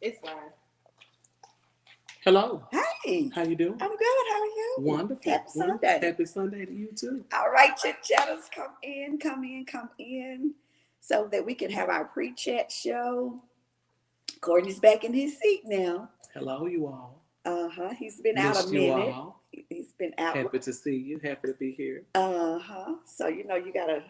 It's fine. Hello. Hey. How you doing? I'm good. How are you? Wonderful. Happy Sunday. Happy Sunday to you too. All right, chit chatters, come in, so that we can have our pre-chat show. Courtney's back in his seat now. Hello, you all. He's been out a minute. All. He's been out. Happy to see you. Happy to be here. So you gotta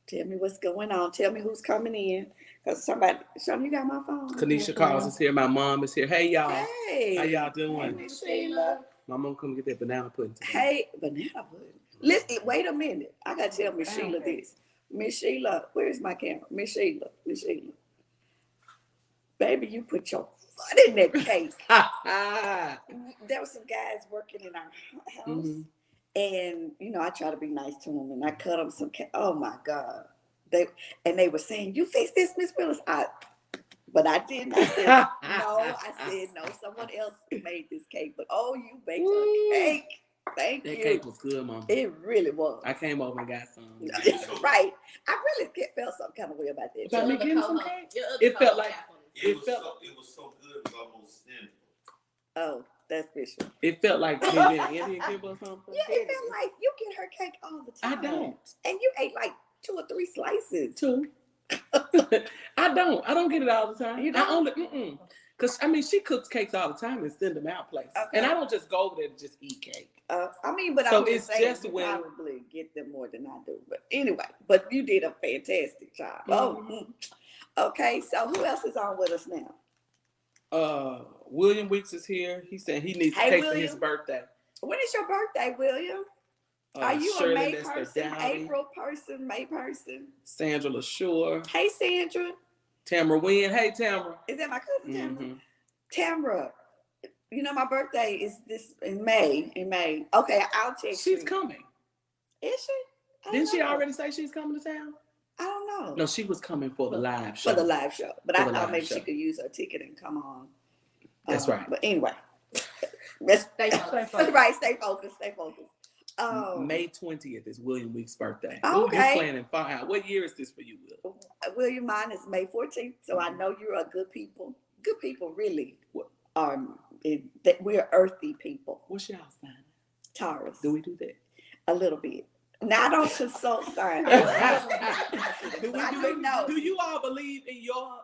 tell me what's going on. Tell me who's coming in. Cause somebody, you got my phone. Kanisha Carls is here. My mom is here. Hey y'all. Hey. How y'all doing? Hey, Sheila. My mom come get that banana pudding today. Hey, banana pudding. Listen, wait a minute. I gotta tell Miss Sheila this. Miss Sheila, where's my camera? Miss Sheila. Baby, you put your foot in that cake. There were some guys working in our house, and I try to be nice to them, and I cut them some cake. Oh my God. They were saying, "You fix this, Miss Willis." But I didn't. I said, no. I said, no. Someone else made this cake. But you baked a cake. Thank you. That cake was good, Mama. It really was. I came over and got some. Right. I really felt some kind of way about that. About me getting some cake? It felt like it was so good. It was almost sinful. Oh, that's special. It felt like maybe an Indian give or something. Yeah, it felt like you get her cake all the time. I don't. And you ate like 2 or 3 slices. 2. I don't get it all the time. You don't? I only because she cooks cakes all the time and send them out places, and I don't just go over there to just eat cake. But so I'm just saying you probably get them more than I do. But anyway, you did a fantastic job. Okay. So who else is on with us now? William Weeks is here. He said he needs a cake for his birthday. When is your birthday, William? Are you Shirley a May person, April person, May person? Sandra LaSure. Hey, Sandra. Tamara Wynn. Hey, Tamara. Is that my cousin, Tamara? Tamara, my birthday is in May. Okay, I'll text you. She's coming. Is she? Didn't she already say she's coming to town? I don't know. No, she was coming for the live show. For the live show. But I thought maybe she could use her ticket and come on. That's right. But anyway. Stay focused. Right, stay focused. May 20th is William Weeks' birthday. Okay. We're planning far out. What year is this for you, Will? William, mine is May 14th, so I know you're a good people. Good people really are. We're earthy people. What's y'all sign? Taurus. Do we do that? A little bit. Now I don't consult signs. Do you all believe in your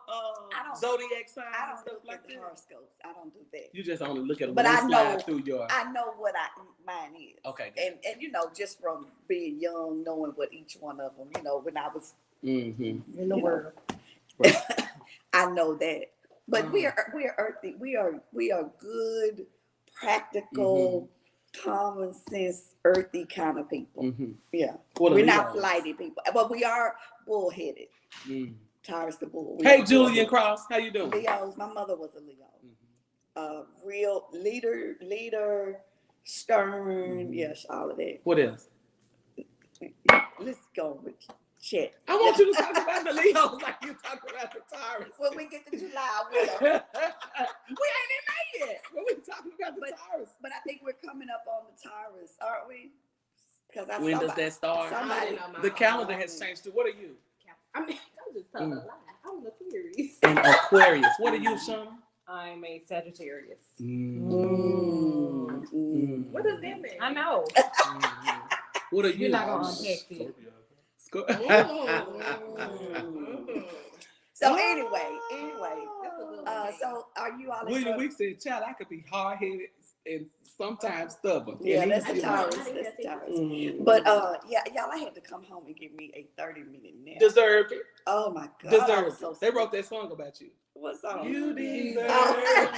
zodiac signs? I don't stuff look like at the that? horoscopes. I don't do that. You just only look at them. But I know through your. I know what mine is. Okay. And just from being young, knowing what each one of them, when I was in the world, right. I know that. But we are earthy. We are good, practical, common sense, earthy kind of people. Yeah. We're not flighty people, but we are bullheaded. Taurus the bull. Hey, Julian Cross, how you doing? Leos. My mother was a Leo. Real leader, stern. Yes, all of that. What else? Let's go with Chet. I want you to talk about the Leos like you talk about the Taurus. When we get to July, we ain't in May yet. When we talking about the Taurus. But I think we're coming up on the Taurus, aren't we? When does that start? The calendar has changed. What are you? I'm just telling a lie. I'm an Aquarius. An Aquarius. What are you, Shauna? I'm a Sagittarius. What does that mean? I know. What are you? You're not gonna unpack it. So anyway, so are you all? William Weeks said, "Child, I could be hard-headed and sometimes stubborn." Yeah, that's the Taurus. But y'all, I had to come home and give me a 30-minute nap. Deserved it. Oh my God. Deserved it. They wrote that song about you. What song? You deserve it.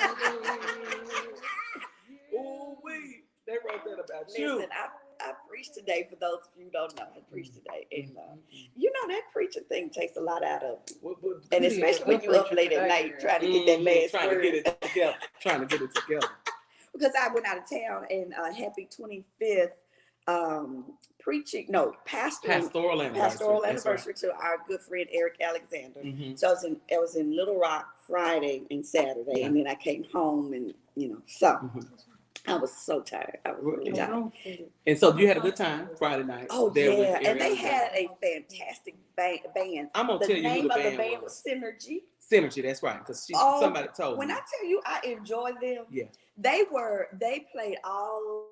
Ooh, they wrote that about you. Listen, I preached today. For those of you who don't know, I preached today, and that preaching thing takes a lot out of you, and especially when you up late at night trying to get that last trying to get it together. Because I went out of town and happy 25th pastoral anniversary to our good friend Eric Alexander. So I was in Little Rock Friday and Saturday, and then I came home and I was so tired. I was really tired. And so you had a good time Friday night. Oh, yeah. And they had a fantastic band. I'm going to tell you who the band was. Synergy. Synergy, that's right. Because Oh, somebody told when me. I tell you I enjoy them, Yeah. they played all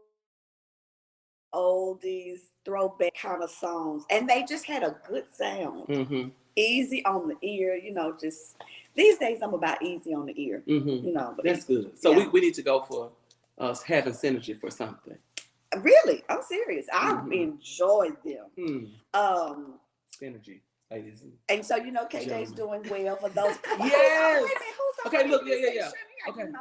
oldies, throwback kind of songs, and they just had a good sound. Mm-hmm. Easy on the ear, just these days I'm about easy on the ear, Mm-hmm. but That's good. So yeah. we need to go for us having synergy for something. Really, I'm serious. I Mhm. enjoyed them. Synergy, ladies. And so KJ's doing well for those. Yes. Wait a minute, who's Okay, over look, here? yeah. Okay.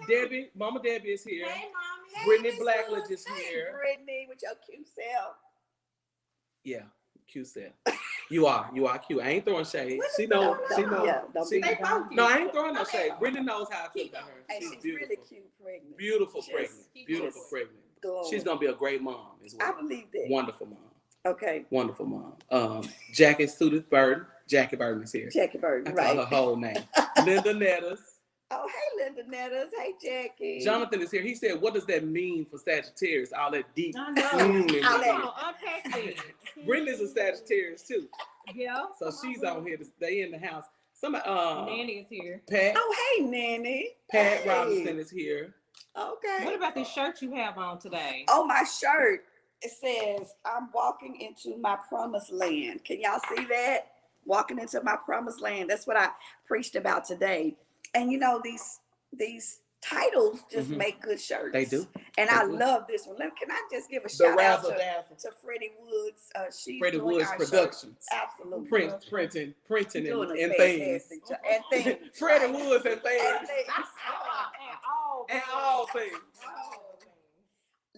Debbie, Mama Debbie is here. Hey, Mommy. Brittany Miss Blackledge Woods. is Hey, here. Brittany, with your cute self. Yeah, Q said. You are cute. I ain't throwing shade. She No, know. She know. yeah, don't She, be They both no, I cute. ain't throwing no Okay. shade. Brittany knows how I feel about her. And She's she's beautiful. really cute, pregnant. Beautiful Just pregnant. Beautiful just pregnant. glowing. She's gonna be a great mom as well. I believe that. Wonderful mom. Okay, Wonderful mom. Jackie Sudith Burton. Jackie Burton is here. Jackie Burton, I call right? her whole name. Linda Netters. Oh, hey, Linda Netters. Hey, Jackie. Jonathan is here. He said, "What does that mean for Sagittarius? All that deep." I know. in All the that- ear." Unpack it. Brenda's a Sagittarius too, Yeah. so she's on here to stay in the house. Somebody, Nanny is here. Pat Oh, hey, Nanny. Pat Hey. Robinson is here. Okay. What about this shirt you have on today? Oh, my shirt. It says, "I'm walking into my promised land." Can y'all see that? Walking into my promised land. That's what I preached about today. And these titles just Mhm. make good shirts. They do. And They I do. love this one. Can I just give a The shout out Razzle to, Dazzle. to Freddie Woods? She's Freddie doing Woods our Productions. shirts. Absolutely. Printing Doing and a things. fantastic job. And things. Freddie right. Woods and And things. things. And all things.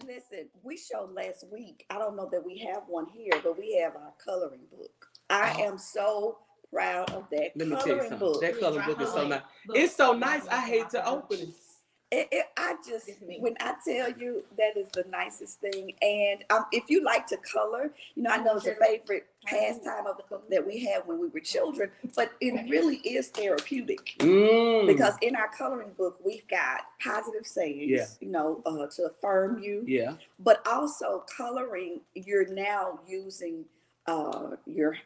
Listen, we showed last week. I don't know that we have one here, but we have our coloring book. I am so proud of that Let me tell you coloring something. book. That color book is so nice. It's so nice. I hate to open it. When I tell you that is the nicest thing, and if you like to color, I know it's a favorite pastime that we had when we were children, but it really is therapeutic. Because in our coloring book, we've got positive sayings, to affirm you. Yeah. But also coloring, you're now using your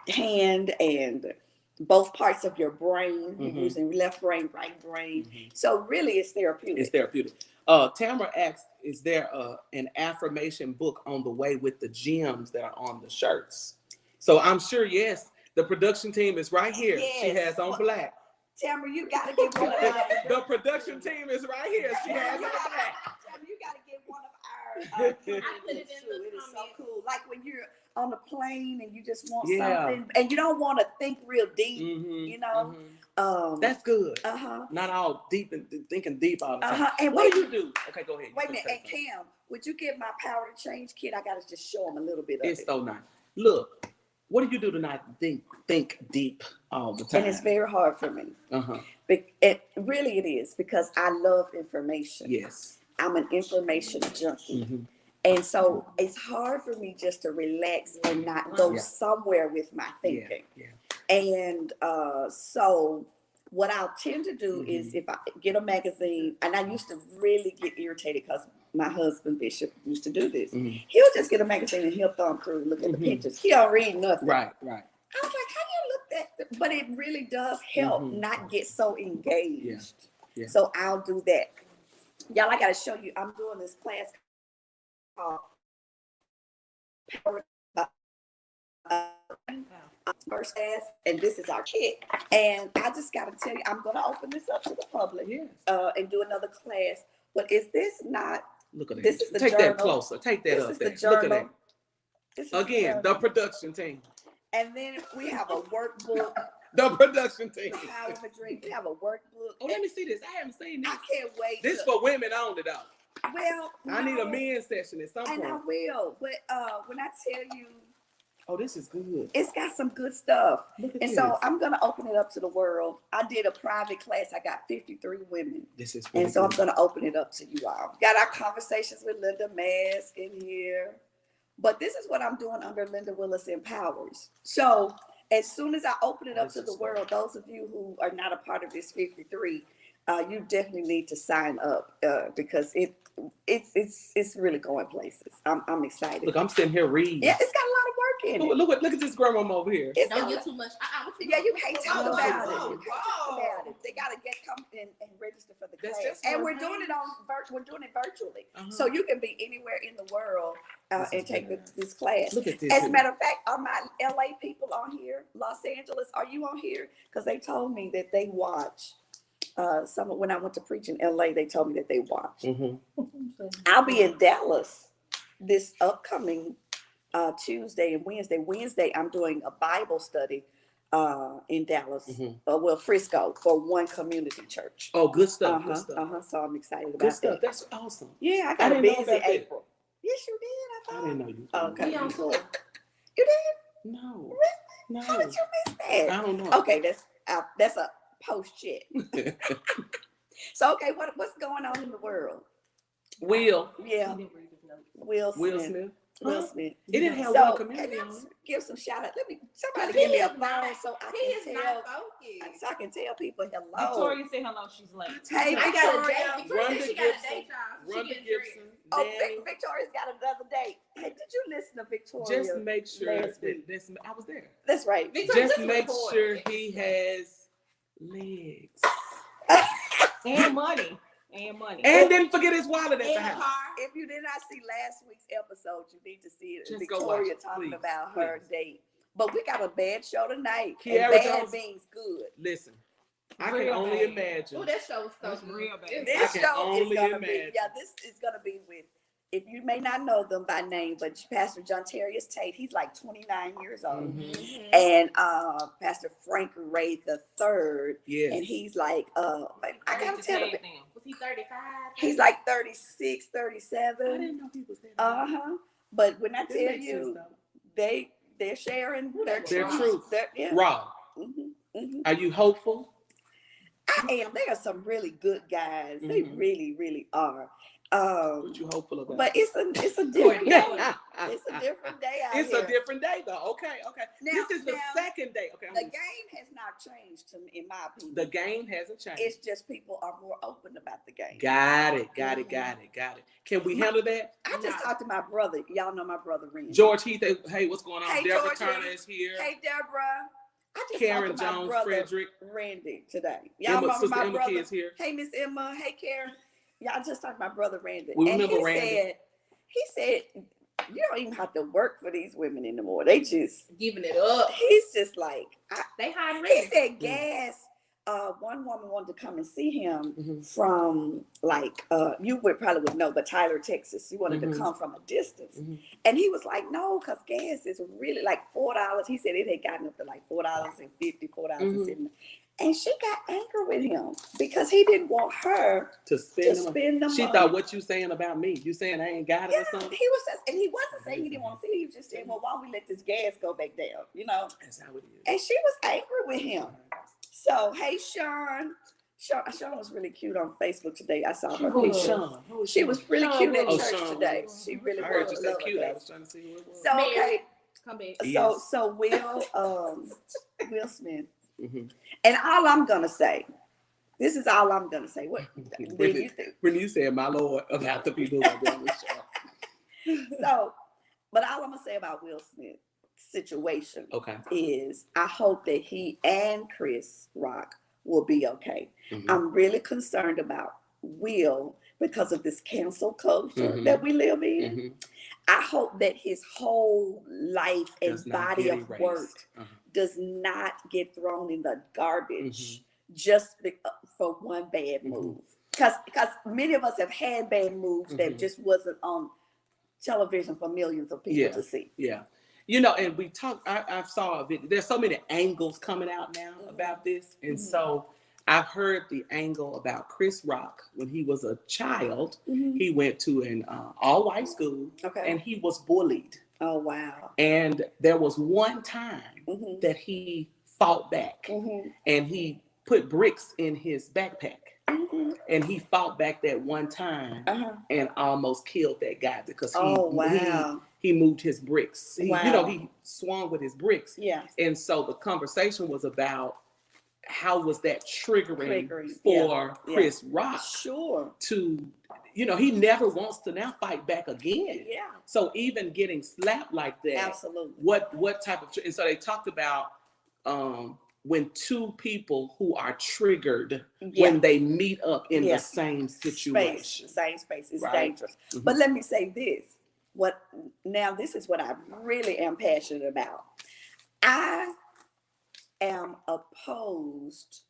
hand and both parts of your brain. You're using left brain, right brain. So really it's therapeutic. It's therapeutic. Tamara asked, is there an affirmation book on the way with the gems that are on the shirts? So I'm sure, yes, the production team is right here. Yes. She has on black. Tamara, you got to get one of our. The production team is right here. She has on black. Tamara, you got to get one of our. I put it in the It is so comments. cool. Like when you're on a plane and you just want Yeah. something, and you don't want to think real deep. That's good. Uh-huh. Not all deep and thinking deep all the time. Uh-huh. And What do you do? Okay, go ahead. You Wait a can minute, say and something. Cam, would you get my power to change kit? I gotta just show them a little bit of It's it. so nice. Look, what do you do to not think deep all the time? And it's very hard for me. It really is, because I love information. Yes. I'm an information junkie. Mhm. And so it's hard for me just to relax and not go Yeah. somewhere with my thinking. Yeah. And so what I'll tend to do Mhm. is, if I get a magazine, and I used to really get irritated because my husband Bishop used to do this. Mhm. He'll just get a magazine and he'll thumb through and look at the Mhm. pictures. He don't read nothing. Right. I was like, how you look that? But it really does help Mhm. not get so engaged. Yeah. So I'll do that. Y'all, I got to show you. I'm doing this class called Power First Class, and this is our kit. And I just got to tell you, I'm going to open this up to the public Yes. and do another class. But is this not? Look at that. This is the Take journal. that closer. Take that This up is there. the Look at journal. that. This is Again, the journal. production team. And then we have a workbook. The production team. Power of a Dream. We have a workbook. Oh, let me see this. I haven't seen this. I can't wait. This for women only though. Well, I need a no, men's session at some and I point. will. But when I tell you, Oh, this is good. it's got some good stuff. Look at And this. so I'm going to open it up to the world. I did a private class. I got 53 women. This is really And so I'm good. going to open it up to you all. Got our conversations with Linda Mask in here. But this is what I'm doing under Linda Willis Empowers. So as soon as I open it up to the world, those of you who are not a part of this 53, you definitely need to sign up because it's really going places. I'm excited. Look, I'm sitting here reading. Yeah, it's got a lot of work in it. Look at this grandmama over here. It's Don't on- get too much. Yeah, you can't talk Oh, about it. wow. You can't talk about it. They gotta come and register for the That's class. just And one we're doing it on we're doing it virtually. Uh-huh. So you can be anywhere in the world This and is take good. this class. Look at this. As a here. matter of fact, are my LA people on here? Los Angeles, are you on here? Because they told me that they watch. When I went to preach in LA, they told me that they watch. Mhm. I'll be in Dallas this upcoming Tuesday and Wednesday. Wednesday, I'm doing a Bible study in Dallas, Mhm. Frisco, for one community church. Oh, good stuff. Good stuff. So I'm excited Good about stuff. that. That's awesome. Yeah, I I got a didn't know busy about that. April. Yes, you did. I I thought. didn't know you. Okay. We on tour. You did? No. How did you miss that? I don't know. Okay, that's a post check. So okay, what's going on in the world? Will Yeah, Will Will Smith. Smith. Will Huh? Smith. It didn't have So, one can community I on it. give some shout out? Somebody He give me a is phone not- so I He is can not tell. focused. So I can tell people hello. Victoria said hello. She's late. Hey, I got a Victoria. date. Victoria Rhonda said she got a Gibson. day job. She Rhonda getting Gibson. dressed. Oh, Nanny. Victoria's got another date. Hey, did you listen to Victoria? Just make sure last week? that I was there. That's right. Victoria, Just just make record. sure he has legs. And money. And money. And didn't forget his wallet at In the the house. car. If you did not see last week's episode, you need to see it. Just go watch Victoria it, talking please, about her please. date. But we got a bad show tonight. Kiara And bad Jones- means good. Listen, I can Real only bad. imagine. Oh, that show was so That's good. real bad. It was- This can show is only gonna be, imagine. this is gonna be with, if you may not know them by name, but Pastor John Terrius Tate, he's like 29 years old. Mhm. And Pastor Frank Ray the third, Yes. and he's like, I gotta tell him, Was he 35? he's like 36, I 37. didn't know he was there. Uh-huh. But when I That tell makes sense, you, though. they're sharing their Their truth. truth. Yeah. Raw. Mhm. Are you hopeful? I am. They are some really good guys. They Mhm. really, really are. What you hopeful about? But it's a different day. It's it's a different day out It's here. a different day though. Okay. Now- This is the now, second day. Okay. The game has not changed, in my opinion. The game hasn't changed. It's just people are more open about the game. Got it. Can we handle that? I just talked to my brother. Y'all know my brother Randy. George Heath, hey, what's going on? Hey, Deborah George Turner Heath. is here. Hey, Deborah. I just Karen talked to my Jones brother Frederick. Randy today. Y'all Emma, remember Sister my Emma brother? Kid's here. Hey, Miss Emma. Hey, Karen. Y'all just talked to my brother Randy. We And remember Randy. He said, you don't even have to work for these women anymore. They just, Giving it up. he's just like, They hide he ready. said gas. One woman wanted to come and see him Mhm. from you would know, but Tyler, Texas. He wanted Mhm. to come from a distance. Mhm. And he was like, no, because gas is really like $4. He said it had gotten up to like $4.50, $4.70. And she got angry with him because he didn't want her To to spend them. spend the She money. thought, what you saying about me? You saying I ain't got it Yeah, or something? he was just, and he wasn't saying he didn't want to see. He was just saying, well, why don't we let this gas go back down, That's how it is. And she was angry with him. So, hey, Sean. Sean was really cute on Facebook today. I saw her. Hey, picture. Sean. Who is She Sean? was really Sean cute at was. church Oh, Sean today. was. She really I heard was. you I say love cute. her. I was trying to see who it was. So, Mary. okay. Come back. Yes. So Will Smith. Mhm. And all I'm gonna say, this is all I'm gonna say. What do you think? When you said my Lord about the people who are doing this show. So, but all I'm gonna say about Will Smith's situation Okay. is I hope that he and Chris Rock will be okay. Mhm. I'm really concerned about Will because of this cancel culture Mhm. that we live in. Mhm. I hope that his whole life and Does not body get of erased. work Uh-huh. does not get thrown in the garbage Mm-hmm. just for one bad move. Because many of us have had bad moves that Mhm. just wasn't on television for millions of people Yeah. to see. Yeah. And we talked, I saw a video. There's so many angles coming out now about this. And so I've heard the angle about Chris Rock when he was a child. He went to an all-white school Okay. and he was bullied. Oh, wow. And there was one time Mhm. that he fought back Mhm. and he put bricks in his backpack. Mhm. And he fought back that one time Uh-huh. and almost killed that guy because Oh, wow. he moved his bricks. Wow. He swung with his bricks. Yeah. And so the conversation was about how was that triggering Triggering, for yeah, Chris Rock Sure. to, he never wants to now fight back again. Yeah. So even getting slapped like that, Absolutely. what type of, and so they talked about when two people who are triggered, Yeah. when they meet up in Yeah. the same situation. Same space is Right. dangerous. Mhm. But let me say this. This is what I really am passionate about. I am opposed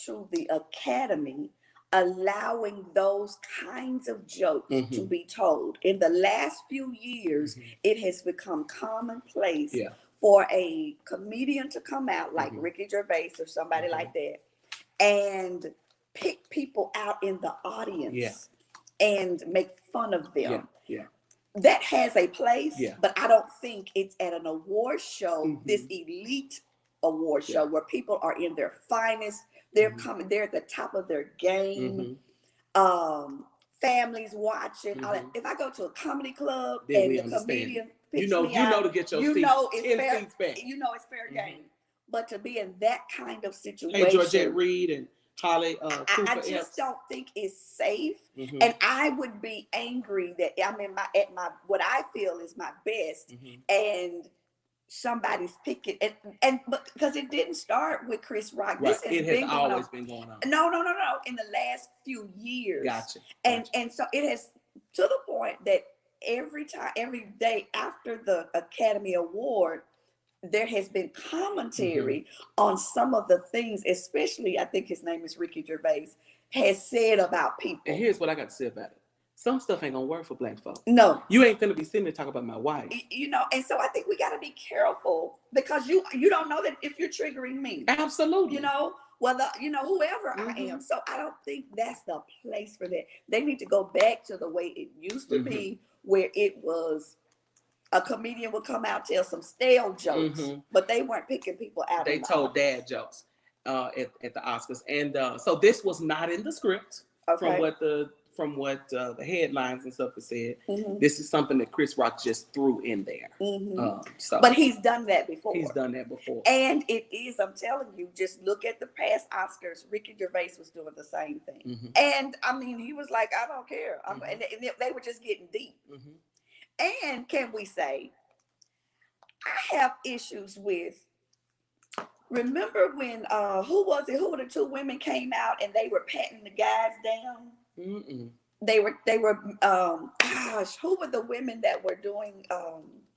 to the Academy allowing those kinds of jokes to Mhm. be told. In the last few years, Mhm. it has become commonplace Yeah. for a comedian to come out like Mhm. Ricky Gervais or somebody Mhm. like that and pick people out in the audience and make fun of them. Yeah. That has a place, Yeah. but I don't think it's at an award show, Mhm. this elite award show Yeah. where people are in their finest. They're Mhm. coming, they're at the top of their game. Mhm. Families watching. Mhm. If I go to a comedy club Then and we the understand. comedian You picks know me out, to get your you seats, know it's 10 fair. seats back. You know it's fair Mhm. game. But to be in that kind of situation, Hey, Georgette Reed and Holly I Cooper just Epps. don't think it's safe. Mhm. And I would be angry that I'm at my what I feel is my best, Mhm. and somebody's picking but because it didn't start with Chris Rock. Right. This has It has been going always on. been going on. No. In the last few years. Gotcha. And so it has, to the point that every day after the Academy Award, there has been commentary on some of the things, especially I think his name is Ricky Gervais, has said about people. And here's what I got to say about it. Some stuff ain't gonna work for black folks. No. You ain't finna be sitting there talking about my wife. And so I think we got to be careful because you don't know that if you're triggering me. Absolutely. Whether whoever I am. So I don't think that's the place for that. They need to go back to the way it used to be, where it was a comedian would come out, tell some stale jokes, but they weren't picking people out. They told dad jokes at the Oscars, and so this was not in the script. Okay. From what the headlines and stuff have said. Mhm. This is something that Chris Rock just threw in there. But he's done that before. He's done that before. And it is, I'm telling you, just look at the past Oscars. Ricky Gervais was doing the same thing. And I mean, he was like, I don't care. And they were just getting deep. And can we say, I have issues with, remember when, who were the two women came out and they were patting the guys down? They were gosh, who were the women that were doing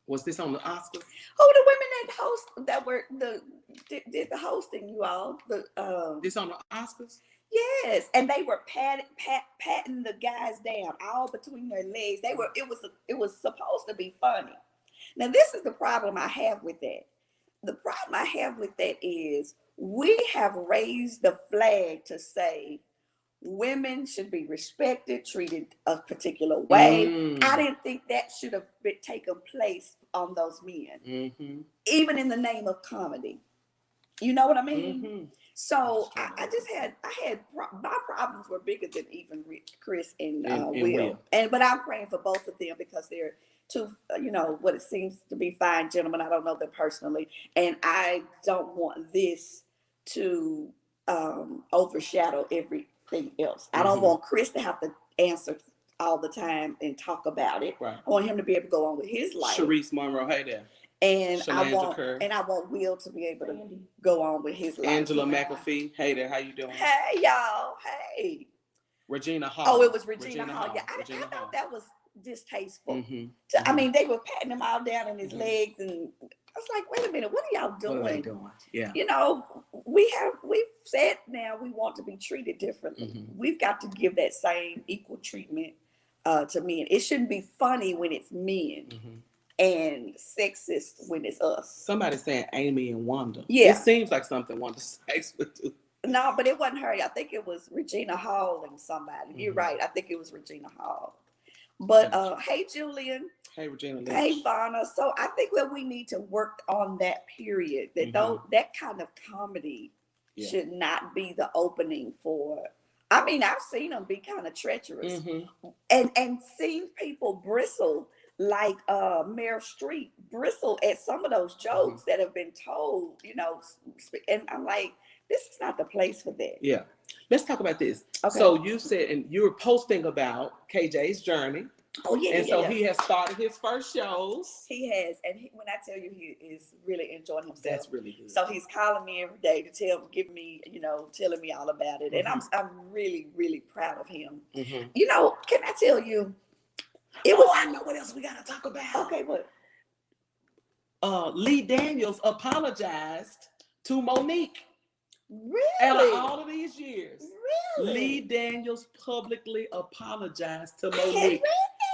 was this on the Oscars? Who were the women did the hosting, you all? This on the Oscars? Yes, and they were patting the guys down all between their legs. It was supposed to be funny. Now this is the problem I have with that. The problem I have with that is we have raised the flag to say women should be respected, treated a particular way. I didn't think that should have taken place on those men, even in the name of comedy. You know what I mean? So I had my problems were bigger than even Chris and Will. But I'm praying for both of them because they're two, what it seems to be fine gentlemen. I don't know them personally, and I don't want this to overshadow everything else. I don't want Chris to have to answer all the time and talk about it. Right. I want him to be able to go on with his life. Sharice Monroe, hey there. And I want Will to be able to go on with his life. Angela McAfee, hey there, how you doing? Hey y'all, hey. Regina Hall. Oh, it was Regina Hall. Yeah, I thought that was distasteful. I mean, they were patting him all down in his legs, and I was like, wait a minute, what are y'all doing? What are they doing? Yeah. We've said now we want to be treated differently. We've got to give that same equal treatment to men. It shouldn't be funny when it's men and sexist when it's us. Somebody's saying Amy and Wanda. Yeah. It seems like something Wanda Sykes would do. No, but it wasn't her. I think it was Regina Hall and somebody. You're right. I think it was Regina Hall. But hey, Julian. Hey, Regina Lynch. Hey, Vanna. So I think that we need to work on that period. That that kind of comedy should not be the opening for. I mean, I've seen them be kind of treacherous, and seen people bristle like Meryl Streep bristle at some of those jokes that have been told. And I'm like, this is not the place for that. Yeah. Let's talk about this. Okay. So you said, and you were posting about KJ's journey. Oh yeah, And yeah, so yeah. he has started his first shows. He has, and when I tell you, he is really enjoying himself. That's really good. So he's calling me every day to give me, telling me all about it, and I'm really, really proud of him. Mhm. Can I tell you? I know what else we gotta talk about. Okay, what? Lee Daniels apologized to Monique Really? after all of these years. Really? Lee Daniels publicly apologized to Monique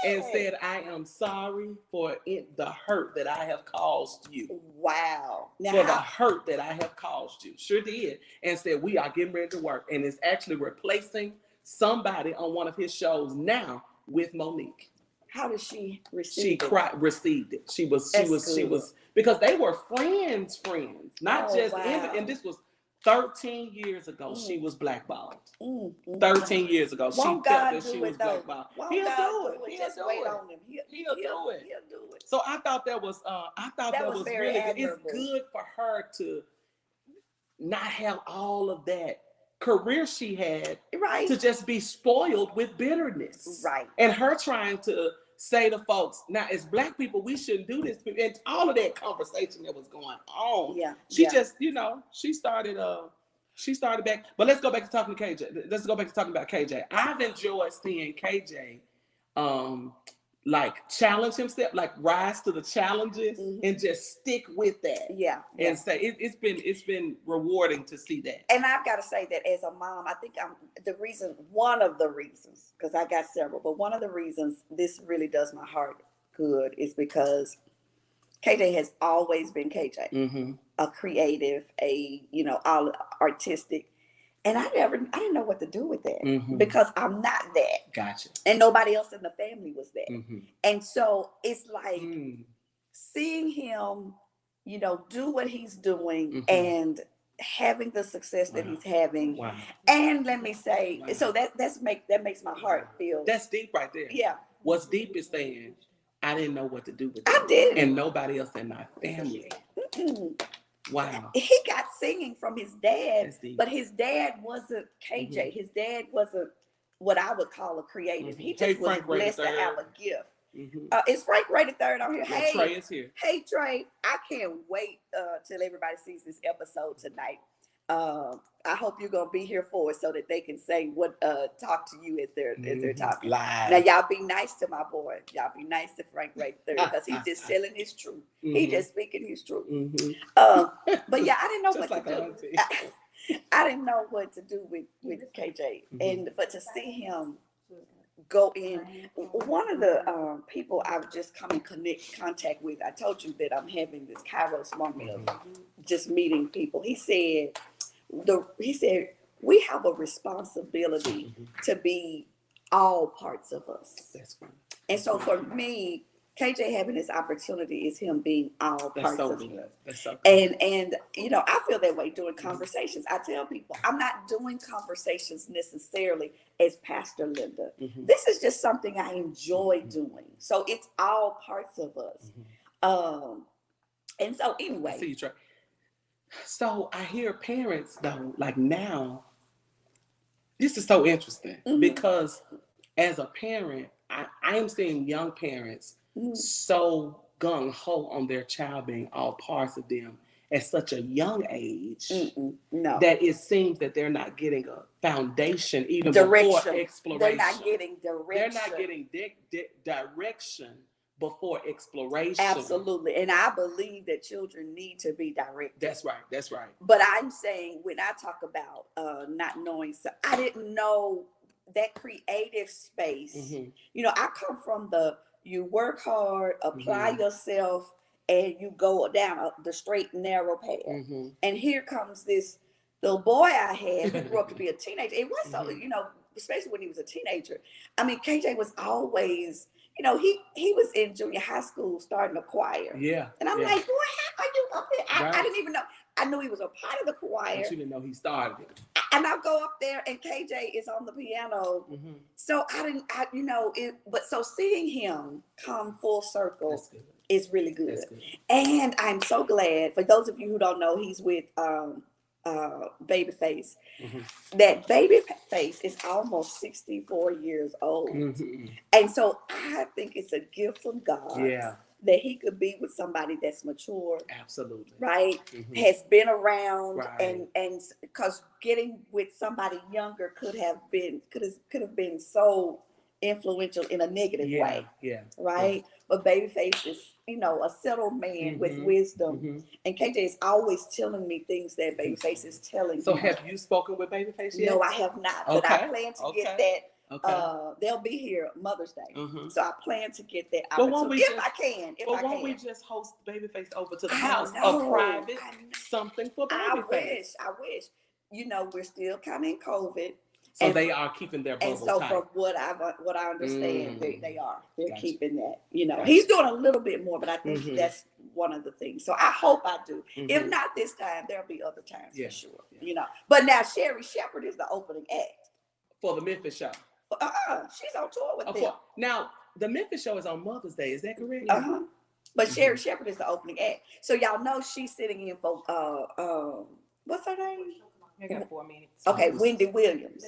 and said, "I am sorry for the hurt that I have caused you." Wow. For the hurt that I have caused you. Sure did. And said, "We are getting ready to work." And is actually replacing somebody on one of his shows now with Monique. How did she receive She it? received it. She was Good. because they were friends, not Oh, just wow. and this was 13 years ago. She was blackballed. 13 years ago. She Won't felt God that she do was it though? blackballed. Won't He'll God do it. He'll Just do wait it. on him. He'll do it. He'll do it. So I thought that was That was very really good. It's admirable. good for her to not have all of that career she had Right. to just be spoiled with bitterness. Right. And her trying to say to folks, now as Black people, we shouldn't do this. And all of that conversation that was going on. Yeah. She yeah. just, she started back. But let's go back to talking to KJ. Let's go back to talking about KJ. I've enjoyed seeing KJ like challenge himself, like rise to the challenges and just stick with that. Yeah. And say it's been rewarding to see that. And I've got to say that as a mom, I think one of the reasons, because I got several, but one of the reasons this really does my heart good is because KJ has always been KJ, a creative, all artistic. And I didn't know what to do with that because I'm not that. Gotcha. And nobody else in the family was that. And so it's like seeing him, do what he's doing and having the success that he's having. Wow. And let me say, so that makes my heart feel. That's deep right there. Yeah. What's deep is saying, I didn't know what to do with it. I did. And nobody else in my family. Wow. He got singing from his dad, That's deep. but his dad wasn't KJ. His dad wasn't what I would call a creative. He Hey, just was Frank rated blessed to third. have a gift. Is Frank rated third on here? Yeah, Hey, Trey is here. Hey Trey, I can't wait till everybody sees this episode tonight. I hope you're gonna be here for it so that they can say talk to you as they're talking. Live. Now y'all be nice to my boy. Y'all be nice to Frank right there because he's just telling his truth. He just speaking his truth. But yeah, I didn't know Just what like to do. I didn't know what to do with KJ, but to see him go in. One of the people I've just come in contact with, I told you that I'm having this Kairos moment of just meeting people. He said, we have a responsibility to be all parts of us. That's fine. And so for me, KJ having this opportunity is him being all That's parts so of good. him. That's so good. And I feel that way doing conversations. I tell people I'm not doing conversations necessarily as Pastor Linda. This is just something I enjoy doing. So it's all parts of us. And so anyway. I see you, Trey. So I hear parents though, like now, this is so interesting because as a parent, I am seeing young parents so gung-ho on their child being all parts of them at such a young age No. that it seems that they're not getting a foundation even Direction. before exploration. They're not getting direction. They're not getting direction before exploration. Absolutely. And I believe that children need to be directed. That's right. That's right. But I'm saying when I talk about not knowing, I didn't know that creative space. I come from you work hard, apply yourself, and you go down the straight and narrow path. And here comes this little boy I had who grew up to be a teenager. It was so, especially when he was a teenager. I mean, KJ was always, he was in junior high school starting a choir. Yeah. And I'm like, boy, how are you up there? Right. I didn't even know. I knew he was a part of the choir. But you didn't know he started it. And I go up there and KJ is on the piano. So but so seeing him come full circle is really good. That's good. And I'm so glad, for those of you who don't know, he's with Babyface. Mhm. That Babyface is almost 64 years old. Mhm. And so I think it's a gift from God Yeah, that he could be with somebody that's mature, absolutely. right? Mhm. Has been around, Right. and because getting with somebody younger could have been so influential in a negative Yeah, way, yeah. right? But Babyface is, a settled man with Mhm. wisdom. Mhm. And KJ is always telling me things that Babyface is telling So him. have you spoken with Babyface yet? No, I have not, but I Okay, plan to okay, get that. Okay. They'll be here Mother's Day, Mhm. so I plan to get that Well, won't opportunity we if I can. If I But won't can. we just host Babyface over to the I house? know, A private I know. something for I Babyface. wish. We're still kind of in COVID, So and they are keeping their and bubble so tight. from what I understand, Mm. they're Gotcha. keeping that. Gotcha. He's doing a little bit more, but I think Mhm. that's one of the things. So I hope I do. If Mhm. not this time, there'll be other times Yeah, for sure. yeah. But now Sherry Shepherd is the opening act. For the Memphis show. She's on tour with Of them. course. Now, the Memphis show is on Mother's Day. Is that correct? But Sherry Mhm. Shepherd is the opening act. So y'all know she's sitting in for what's her name? I got 4 minutes. Okay, Wendy Williams.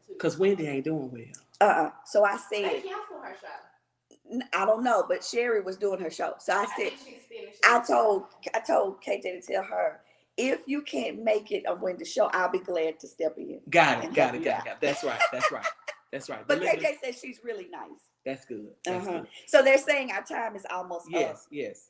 Because Wendy ain't doing well. So I They said, canceled her show. I don't know, but Sherry was doing her show. So I said, think she's finished. I told KJ to tell her, if you can't make it on Wendy's show, I'll be glad to step in. Got it. And Got help it. you Got out. it. Got it. That's right. That's right. That's right. But Deliver- KJ says she's really nice. That's good. That's good. So they're saying our time is almost Yes. Yes.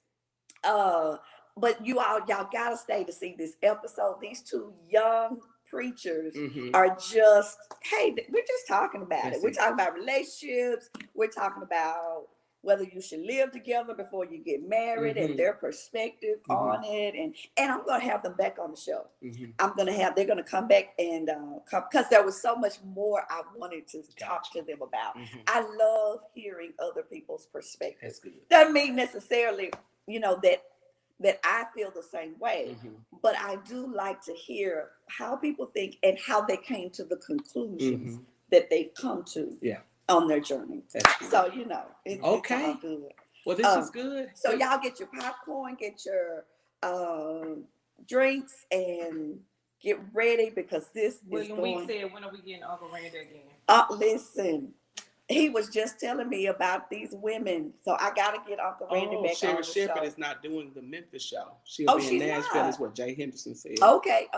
up. But y'all gotta stay to see this episode. These two young preachers Mhm. are just, hey, we're just talking about That's it. We're it. talking about relationships. We're talking about whether you should live together before you get married Mhm. and their perspective Mhm. on it. And I'm gonna have them back on the show. Mhm. They're gonna come back and come, because there was so much more I wanted to talk Gotcha. to them about. Mhm. I love hearing other people's perspectives. That's good. Doesn't mean necessarily, that I feel the same way, Mhm. but I do like to hear how people think and how they came to the conclusions Mhm. that they've come to Yeah. on their journey. That's good. So, it's all Okay. good. Well, this is Um, good. So Good. y'all get your popcorn, get your drinks, and get ready, because this is William Week going. said, when are we getting Uncle Randy again? Listen, he was just telling me about these women, so I gotta get Uncle Randy back on Sherry the Shepherd show. is not doing the Memphis show. She'll Oh, be in she's Nashville, not. is what Jay Henderson said. Okay.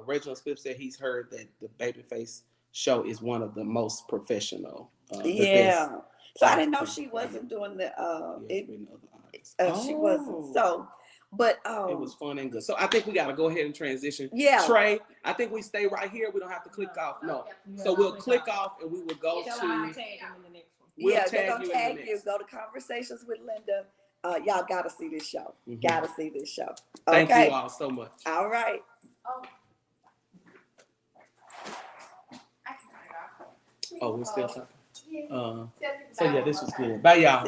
Reginald Smith said he's heard that the Babyface show is one of the most professional. The Yeah. best. So I didn't know she wasn't doing the Yes, we know the artists. she wasn't. So, but It was fun and good. So I think we got to go ahead and transition. yeah. Trey, I think we stay right here. We don't have to click off. No. So we'll click off and we will go Tell her I'll to. tag him in the next one. We'll Yeah, they're tag gonna you in tag the you. next. Go to Conversations with Linda. Y'all gotta see this show. Mhm. Gotta see this show. Thank Okay. you all so much. All right. Oh. I can turn it off. Oh, we're still talking. Yeah. So Tell yeah, people this about was that. good. Bye, y'all.